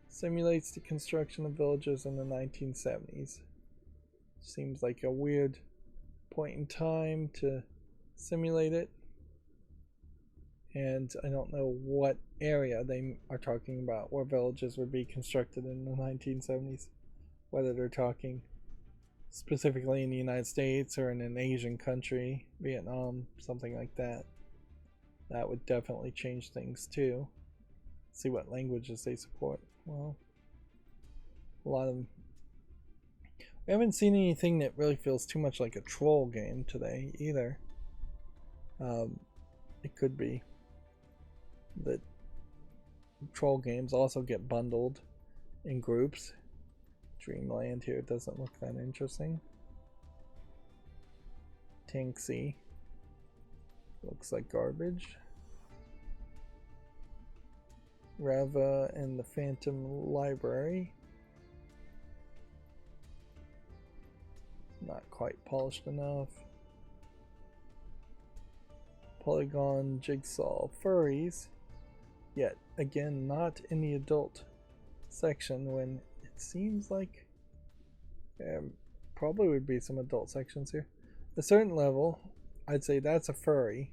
simulates the construction of villages in the 1970s. Seems like a weird point in time to simulate it, and I don't know what area they are talking about where villages would be constructed in the 1970s, whether they're talking specifically in the United States or in an Asian country, Vietnam, something like that. That would definitely change things too. See what languages they support. Well, a lot of... We haven't seen anything that really feels too much like a troll game today either. It could be that troll games also get bundled in groups. Dreamland here doesn't look that interesting. Tanksy looks like garbage. Rava and the Phantom Library, not quite polished enough. Polygon Jigsaw Furries, yet again not in the adult section, when it seems like probably would be some adult sections here. A certain level, I'd say that's a furry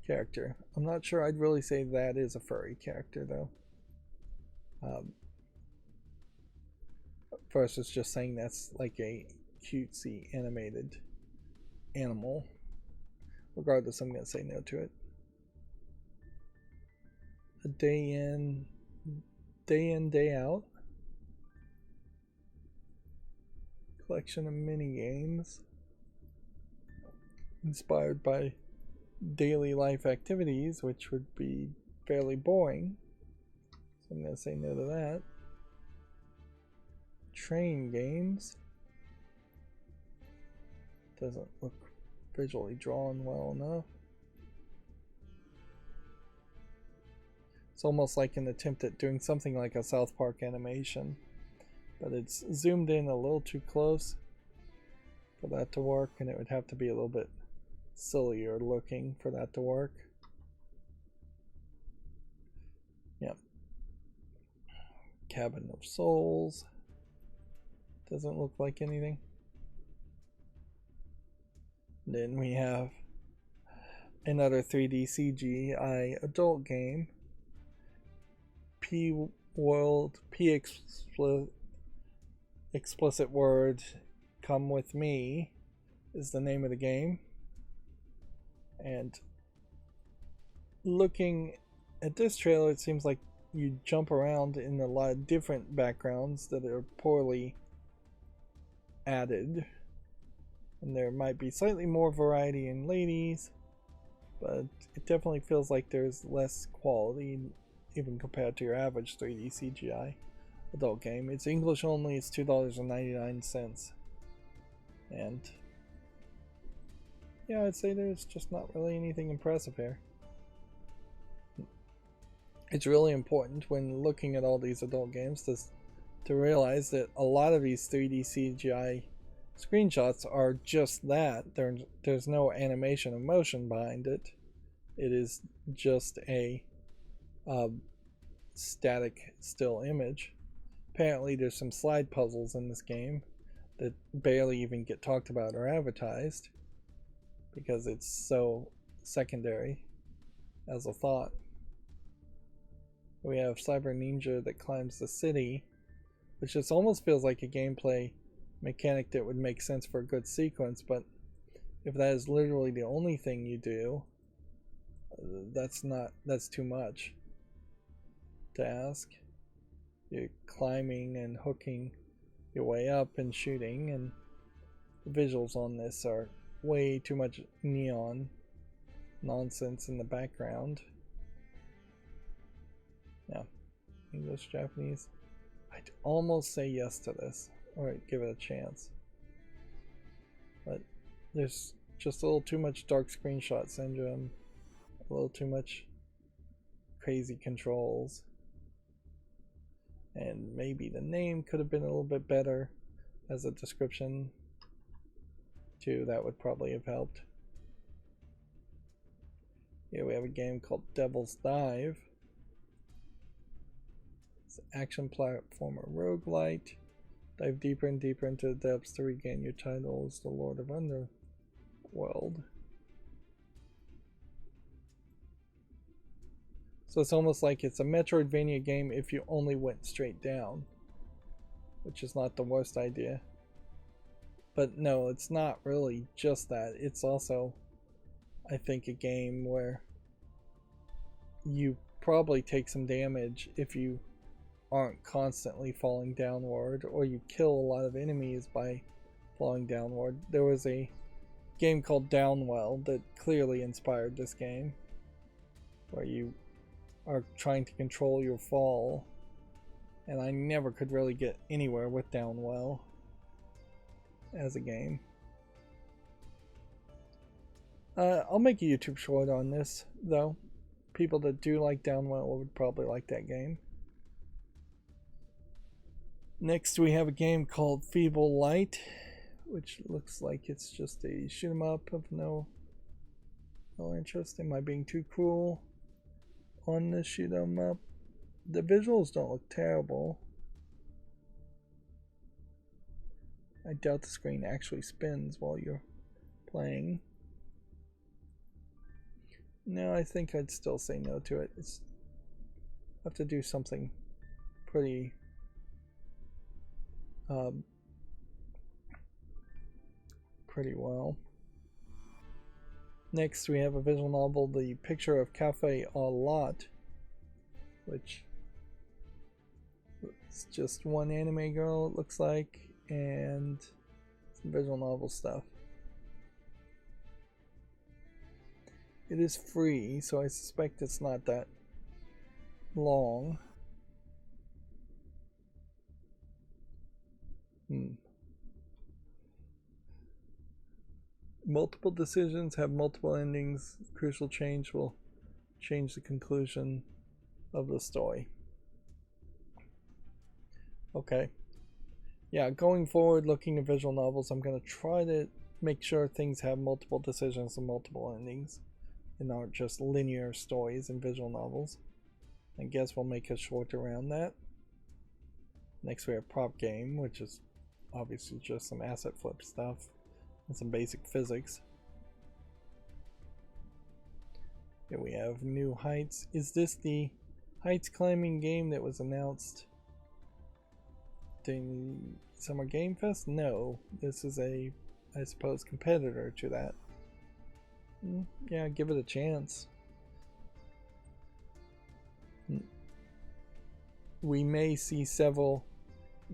character. I'm not sure I'd really say that is a furry character though. First, it's just saying that's like a cutesy animated animal. Regardless, I'm going to say no to it. A day in, day out. collection of mini games inspired by daily life activities, which would be fairly boring. So I'm going to say no to that. Train games. Doesn't look visually drawn well enough. It's almost like an attempt at doing something like a South Park animation, but it's zoomed in a little too close for that to work, and it would have to be a little bit sillier looking for that to work. Yep. Cabin of Souls. Doesn't look like anything. Then we have another 3D CGI adult game. World, explicit word, Come With Me is the name of the game. And looking at this trailer, it seems like you jump around in a lot of different backgrounds that are poorly added. And there might be slightly more variety in ladies, but it definitely feels like there's less quality even compared to your average 3D CGI adult game. It's English only, it's $2.99. And yeah, I'd say there's just not really anything impressive here. It's really important when looking at all these adult games to realize that a lot of these 3D CGI screenshots are just that. There's no animation or motion behind it. It is just a static still image. Apparently there's some slide puzzles in this game that barely even get talked about or advertised because it's so secondary as a thought. We have Cyber Ninja that climbs the city, which just almost feels like a gameplay mechanic that would make sense for a good sequence, but if that is literally the only thing you do, that's too much to ask. You're climbing and hooking your way up and shooting, and the visuals on this are way too much neon nonsense in the background. Yeah, English, Japanese. I'd almost say yes to this, or give it a chance. But there's just a little too much dark screenshot syndrome, a little too much crazy controls. And maybe the name could have been a little bit better as a description too. That would probably have helped. Here we have a game called Devil's Dive. It's an action platformer roguelite. Dive deeper and deeper into the depths to regain your title as the Lord of Underworld. So it's almost like it's a Metroidvania game if you only went straight down, which is not the worst idea. But no, it's not really just that. It's also, I think, a game where you probably take some damage if you aren't constantly falling downward, or you kill a lot of enemies by falling downward. There was a game called Duel that clearly inspired this game, where you are trying to control your fall, and I never could really get anywhere with Duel as a game. I'll make a YouTube short on this, though. People that do like Duel would probably like that game. Next we have a game called Feeble Light, which looks like it's just a shoot 'em up of no interest. Am I being too cruel on the shoot 'em up? The visuals don't look terrible. I doubt the screen actually spins while you're playing. No, I think I'd still say no to it. It's have to do something pretty pretty well. Next we have a visual novel, The Picture of Cafe a Lot, which is just one anime girl, it looks like, and some visual novel stuff. It is free, so I suspect it's not that long. Multiple decisions have multiple endings. Crucial change will change the conclusion of the story. Okay. Yeah, going forward, looking at visual novels, I'm going to try to make sure things have multiple decisions and multiple endings and aren't just linear stories in visual novels. I guess we'll make a short around that. Next we have prop game, which is obviously just some asset flip stuff and some basic physics. Here we have New Heights. Is this the heights climbing game that was announced during Summer Game Fest? No, this is a, I suppose, competitor to that. Yeah, give it a chance. We may see several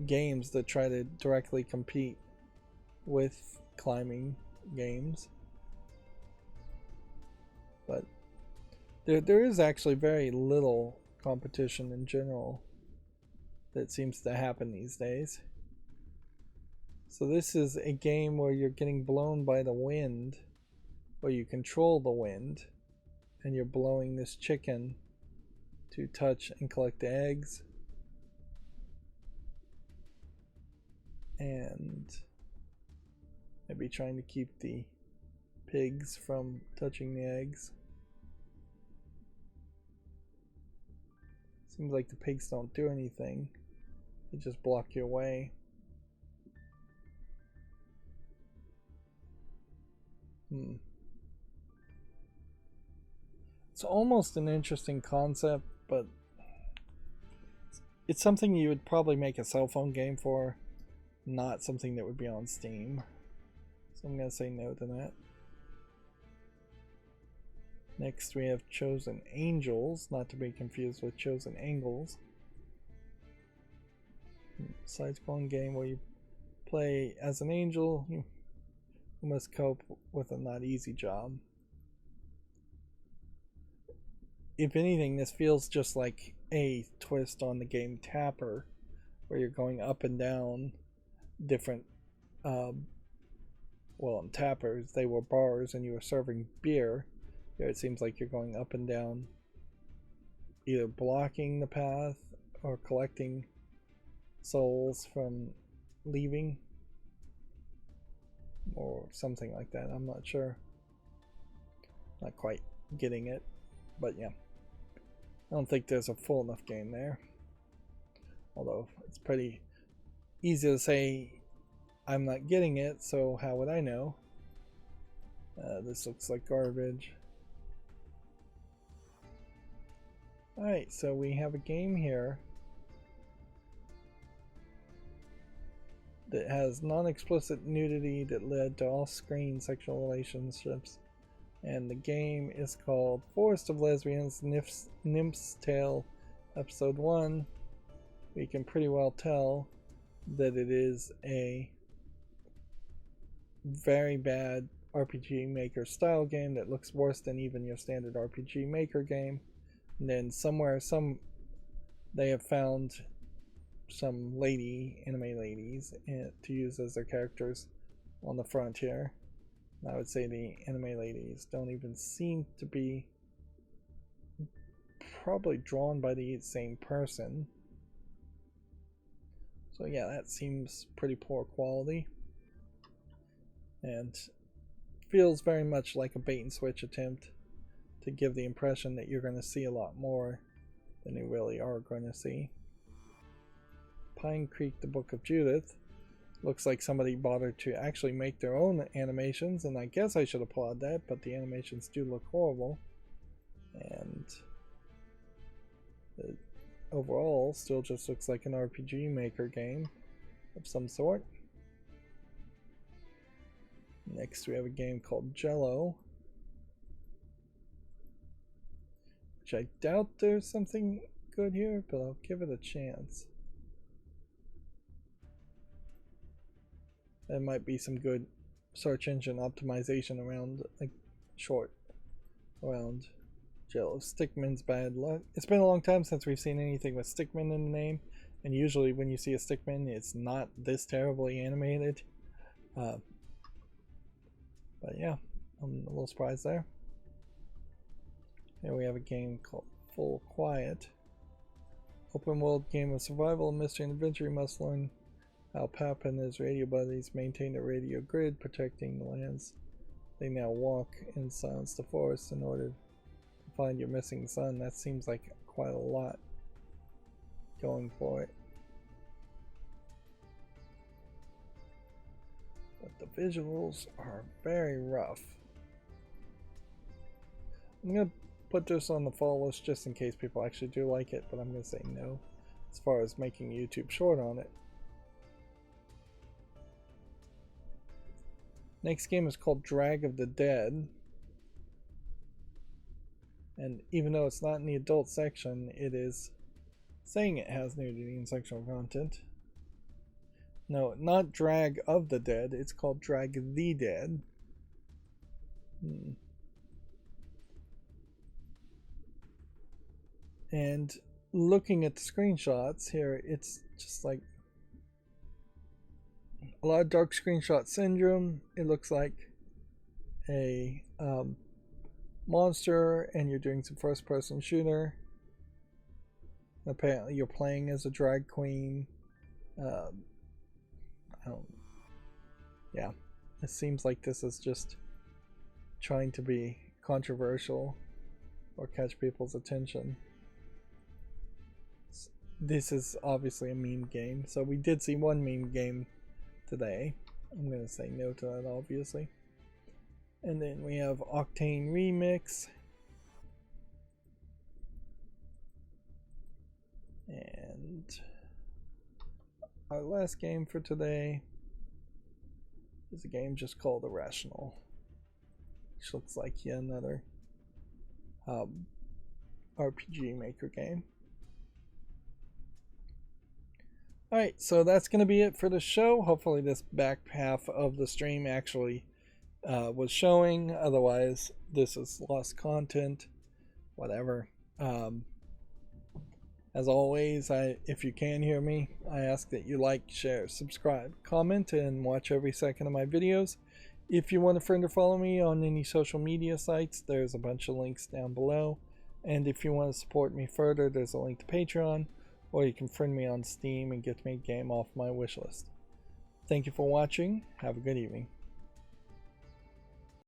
games that try to directly compete with climbing games, but there is actually very little competition in general that seems to happen these days. So this is a game where you're getting blown by the wind, where you control the wind and you're blowing this chicken to touch and collect the eggs, and maybe trying to keep the pigs from touching the eggs. Seems like the pigs don't do anything, they just block your way. It's almost an interesting concept, but it's something you would probably make a cell phone game for, not something that would be on Steam. So I'm going to say no to that. Next we have Chosen Angels, not to be confused with Chosen Angles. Side-scrolling game where you play as an angel who must cope with a not easy job. If anything, this feels just like a twist on the game Tapper, where you're going up and down different well, in Tappers they were bars and you were serving beer. Here it seems like you're going up and down, either blocking the path or collecting souls from leaving or something like that. I'm not sure, not quite getting it, but yeah, I don't think there's a full enough game there, although it's pretty easy to say I'm not getting it, so how would I know? This looks like garbage. Alright, so we have a game here that has non-explicit nudity that led to off-screen sexual relationships, and the game is called Forest of Lesbians Nymph's Tale Episode 1. We can pretty well tell that it is a very bad RPG Maker style game that looks worse than even your standard RPG Maker game. And then somewhere they have found some anime ladies to use as their characters on the front here. And I would say the anime ladies don't even seem to be probably drawn by the same person. So yeah, that seems pretty poor quality and feels very much like a bait and switch attempt to give the impression that you're going to see a lot more than you really are going to see. Pine Creek, the Book of Judith. Looks like somebody bothered to actually make their own animations, and I guess I should applaud that, but the animations do look horrible. And it overall still just looks like an RPG Maker game of some sort. Next we have a game called Jello, which I doubt there's something good here, but I'll give it a chance. There might be some good search engine optimization around like short around Jill. Stickman's bad luck. It's been a long time since we've seen anything with Stickman in the name, and usually when you see a Stickman, it's not this terribly animated. But yeah, I'm a little surprised there. Here we have a game called Full Quiet. Open world game of survival, mystery, and adventure. You must learn how Pap and his radio buddies maintain a radio grid, protecting the lands they now walk in silence the forest in order to find your missing son. That seems like quite a lot going for it. But the visuals are very rough. I'm going to put this on the fall list just in case people actually do like it, but I'm going to say no as far as making YouTube short on it. Next game is called Drag of the Dead. And even though it's not in the adult section, it is saying it has nudity and sexual content. No, not Drag of the Dead, it's called Drag the Dead. And looking at the screenshots here, it's just like a lot of dark screenshot syndrome. It looks like a monster, and you're doing some first-person shooter. Apparently, you're playing as a drag queen. Yeah, it seems like this is just trying to be controversial or catch people's attention. This is obviously a meme game, so we did see one meme game today. I'm going to say no to that, obviously. And then we have Octane Remix. And our last game for today is a game just called Irrational, which looks like yet another RPG Maker game. Alright, so that's going to be it for the show. Hopefully this back half of the stream actually was showing. Otherwise, this is lost content. Whatever. As always, if you can hear me, I ask that you like, share, subscribe, comment, and watch every second of my videos. If you want to friend or follow me on any social media sites, there's a bunch of links down below. And if you want to support me further, there's a link to Patreon, or you can friend me on Steam and get me a game off my wishlist. Thank you for watching. Have a good evening.